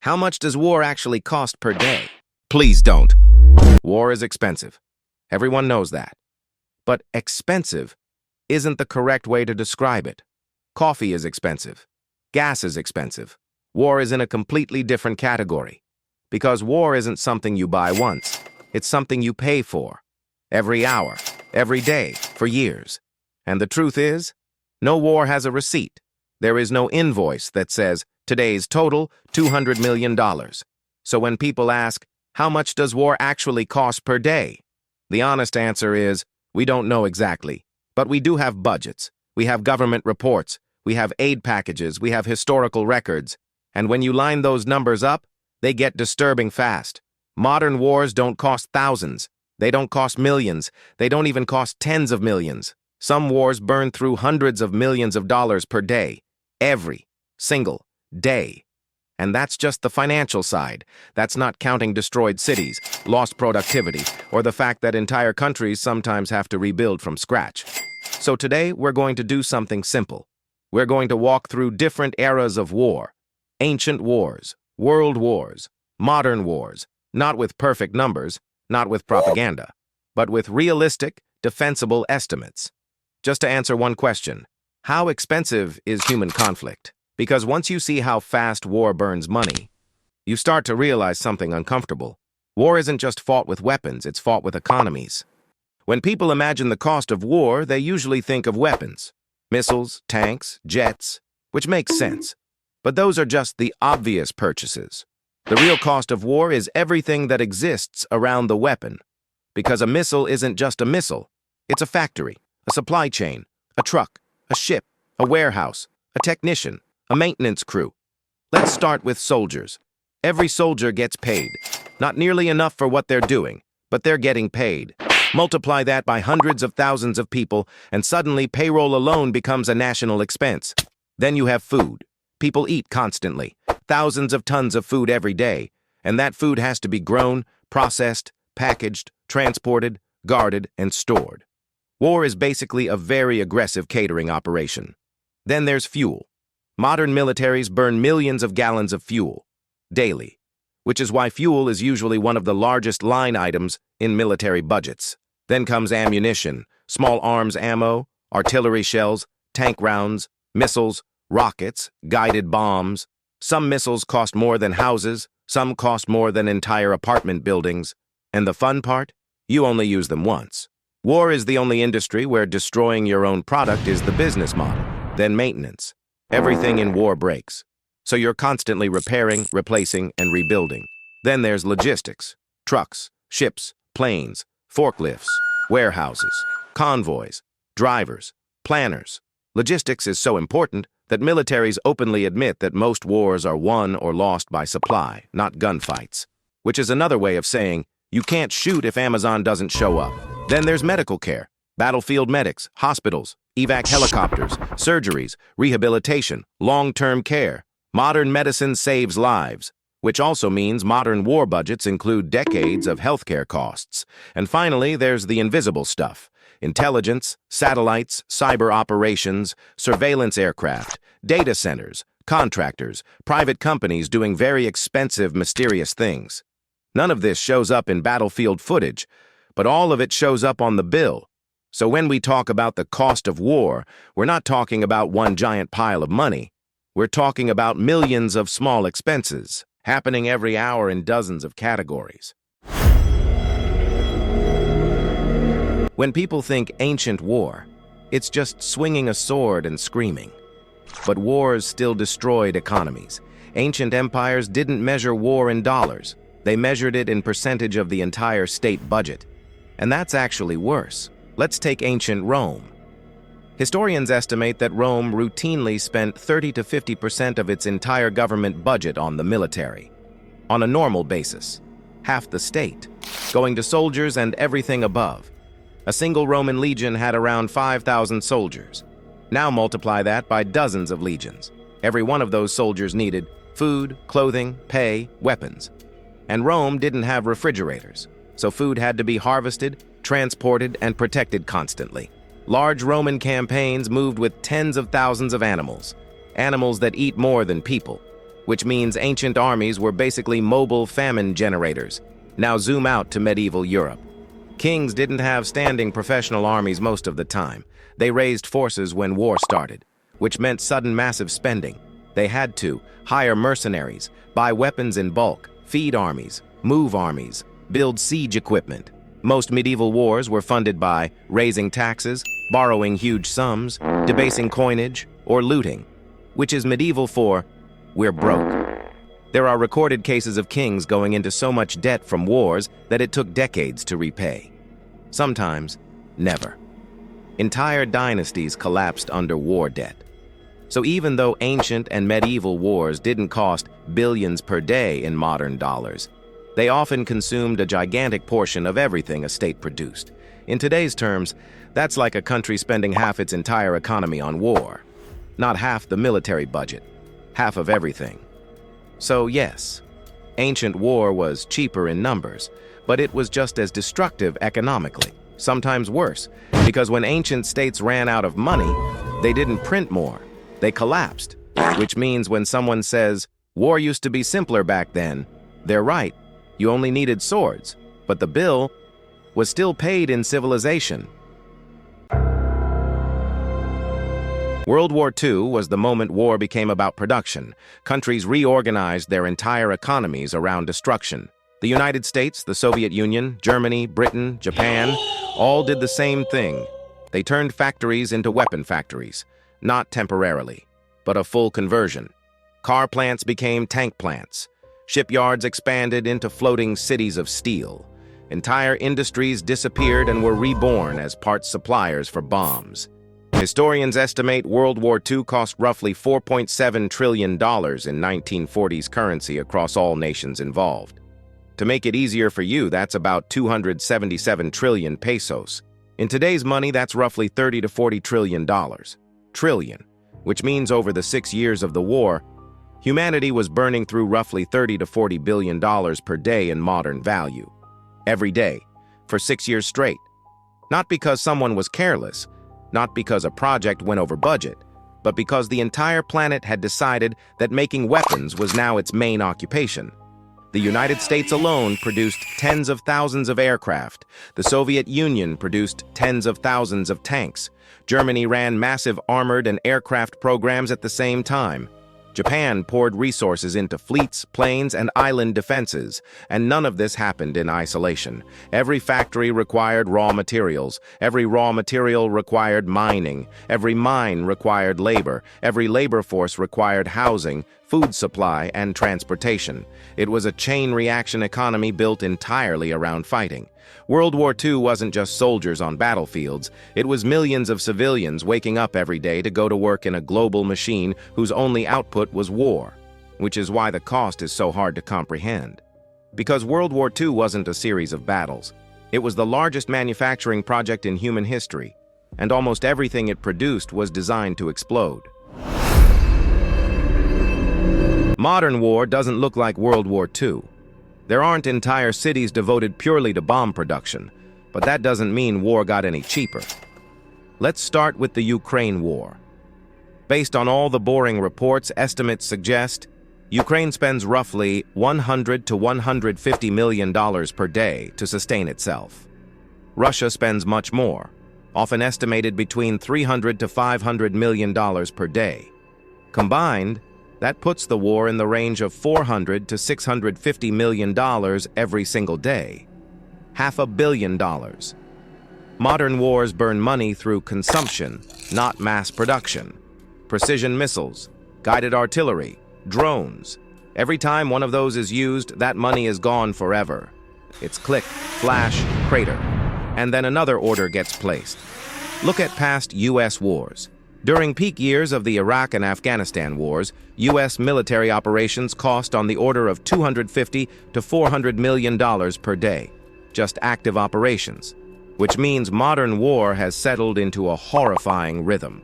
How much does war actually cost per day? Please don't. War is expensive. Everyone knows that. But expensive isn't the correct way to describe it. Coffee is expensive. Gas is expensive. War is in a completely different category. Because war isn't something you buy once. It's something you pay for. Every hour, every day, for years. And the truth is, no war has a receipt. There is no invoice that says, today's total, $200 million. So when people ask, how much does war actually cost per day? The honest answer is, we don't know exactly. But we do have budgets. We have government reports. We have aid packages. We have historical records. And when you line those numbers up, they get disturbing fast. Modern wars don't cost thousands. They don't cost millions. They don't even cost tens of millions. Some wars burn through hundreds of millions of dollars per day. Every single day. And that's just the financial side. That's not counting destroyed cities, lost productivity, or the fact that entire countries sometimes have to rebuild from scratch. So today, we're going to do something simple. We're going to walk through different eras of war. Ancient wars, world wars, modern wars, not with perfect numbers, not with propaganda, but with realistic, defensible estimates. Just to answer one question, how expensive is human conflict? Because once you see how fast war burns money, you start to realize something uncomfortable. War isn't just fought with weapons, it's fought with economies. When people imagine the cost of war, they usually think of weapons, missiles, tanks, jets, which makes sense. But those are just the obvious purchases. The real cost of war is everything that exists around the weapon. Because a missile isn't just a missile. It's a factory, a supply chain, a truck, a ship, a warehouse, a technician, a maintenance crew. Let's start with soldiers. Every soldier gets paid. Not nearly enough for what they're doing, but they're getting paid. Multiply that by hundreds of thousands of people, and suddenly payroll alone becomes a national expense. Then you have food. People eat constantly, thousands of tons of food every day, and that food has to be grown, processed, packaged, transported, guarded, and stored. War is basically a very aggressive catering operation. Then there's fuel. Modern militaries burn millions of gallons of fuel daily, which is why fuel is usually one of the largest line items in military budgets. Then comes ammunition, small arms ammo, artillery shells, tank rounds, missiles, rockets, guided bombs. Some missiles cost more than houses, some cost more than entire apartment buildings. And the fun part? You only use them once. War is the only industry where destroying your own product is the business model. Then maintenance. Everything in war breaks. So you're constantly repairing, replacing, and rebuilding. Then there's logistics. Trucks, ships, planes, forklifts, warehouses, convoys, drivers, planners. Logistics is so important that militaries openly admit that most wars are won or lost by supply, not gunfights. Which is another way of saying, you can't shoot if Amazon doesn't show up. Then there's medical care, battlefield medics, hospitals, evac helicopters, surgeries, rehabilitation, long-term care. Modern medicine saves lives, which also means modern war budgets include decades of healthcare costs. And finally, there's the invisible stuff. Intelligence, satellites, cyber operations, surveillance aircraft, data centers, contractors, private companies doing very expensive, mysterious things. None of this shows up in battlefield footage, but all of it shows up on the bill. So when we talk about the cost of war, we're not talking about one giant pile of money. We're talking about millions of small expenses, happening every hour in dozens of categories. When people think ancient war, it's just swinging a sword and screaming. But wars still destroyed economies. Ancient empires didn't measure war in dollars. They measured it in percentage of the entire state budget. And that's actually worse. Let's take ancient Rome. Historians estimate that Rome routinely spent 30 to 50% of its entire government budget on the military. On a normal basis, half the state, going to soldiers and everything above. A single Roman legion had around 5,000 soldiers. Now multiply that by dozens of legions. Every one of those soldiers needed food, clothing, pay, weapons. And Rome didn't have refrigerators, so food had to be harvested, transported, and protected constantly. Large Roman campaigns moved with tens of thousands of animals, animals that eat more than people. which means ancient armies were basically mobile famine generators. Now zoom out to medieval Europe. Kings didn't have standing professional armies most of the time. They raised forces when war started, which meant sudden massive spending. They had to hire mercenaries, buy weapons in bulk, feed armies, move armies, build siege equipment. Most medieval wars were funded by raising taxes, borrowing huge sums, debasing coinage, or looting, which is medieval for we're broke. There are recorded cases of kings going into so much debt from wars that it took decades to repay. Sometimes, never. Entire dynasties collapsed under war debt. So even though ancient and medieval wars didn't cost billions per day in modern dollars, they often consumed a gigantic portion of everything a state produced. In today's terms, that's like a country spending half its entire economy on war. Not half the military budget, half of everything. So yes, ancient war was cheaper in numbers, but it was just as destructive economically, sometimes worse, because when ancient states ran out of money, they didn't print more. They collapsed, which means when someone says, war used to be simpler back then, they're right. You only needed swords, but the bill was still paid in civilization. World War II was the moment war became about production. Countries reorganized their entire economies around destruction. The United States, the Soviet Union, Germany, Britain, Japan, all did the same thing. They turned factories into weapon factories, not temporarily, but a full conversion. Car plants became tank plants. Shipyards expanded into floating cities of steel. Entire industries disappeared and were reborn as parts suppliers for bombs. Historians estimate World War II cost roughly $4.7 trillion in 1940s currency across all nations involved. To make it easier for you, that's about 277 trillion pesos. In today's money, that's roughly $30 to $40 trillion. Trillion, which means over the 6 years of the war, humanity was burning through roughly $30 to $40 billion per day in modern value. Every day, for 6 years straight. Not because someone was careless, not because a project went over budget, but because the entire planet had decided that making weapons was now its main occupation. The United States alone produced tens of thousands of aircraft. The Soviet Union produced tens of thousands of tanks. Germany ran massive armored and aircraft programs at the same time. Japan poured resources into fleets, planes, and island defenses, and none of this happened in isolation. Every factory required raw materials. Every raw material required mining. Every mine required labor. Every labor force required housing, food supply, and transportation. It was a chain reaction economy built entirely around fighting. World War II wasn't just soldiers on battlefields. It was millions of civilians waking up every day to go to work in a global machine whose only output was war, which is why the cost is so hard to comprehend. Because World War II wasn't a series of battles. It was the largest manufacturing project in human history, and almost everything it produced was designed to explode. Modern war doesn't look like World War II. There aren't entire cities devoted purely to bomb production, but that doesn't mean war got any cheaper. Let's start with the Ukraine war. Based on all the boring reports, estimates suggest Ukraine spends roughly $100 to $150 million per day to sustain itself. Russia spends much more, often estimated between $300 to $500 million per day. Combined, that puts the war in the range of $400 to $650 million every single day. $500 million. Modern wars burn money through consumption, not mass production. Precision missiles, guided artillery, drones. Every time one of those is used, that money is gone forever. It's click, flash, crater. And then another order gets placed. Look at past U.S. wars. During peak years of the Iraq and Afghanistan wars, U.S. military operations cost on the order of $250 to $400 million per day, just active operations, which means modern war has settled into a horrifying rhythm.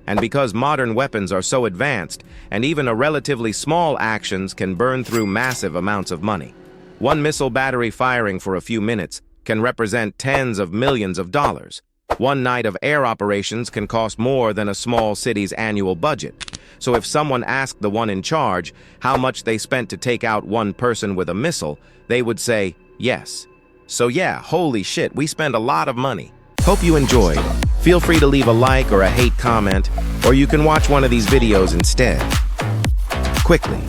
And because modern weapons are so advanced, and even a relatively small actions can burn through massive amounts of money. One missile battery firing for a few minutes can represent tens of millions of dollars. One night of air operations can cost more than a small city's annual budget. So if someone asked the one in charge how much they spent to take out one person with a missile, they would say, yes. So yeah, holy shit, we spend a lot of money. Hope you enjoyed. Feel free to leave a like or a hate comment, or you can watch one of these videos instead. Quickly,